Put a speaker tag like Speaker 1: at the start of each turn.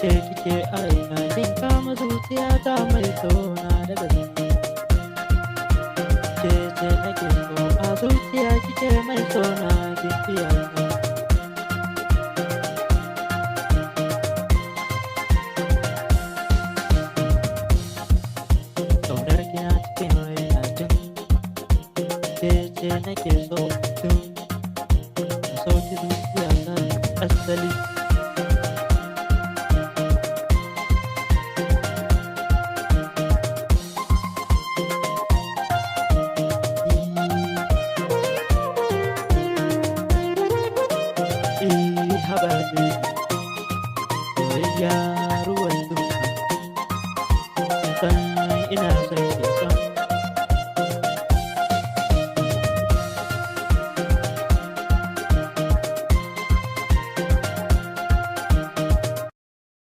Speaker 1: ce kike a raina kin kama zuciyata mai sona da gaske. Ce nake so a zuciya kike mai sona kin fiya ni. Ƙaunar ki a cikin raina tun ce nake so tun na sauki zuciyata asali. Haba dai soyayya ruwan duka san ina son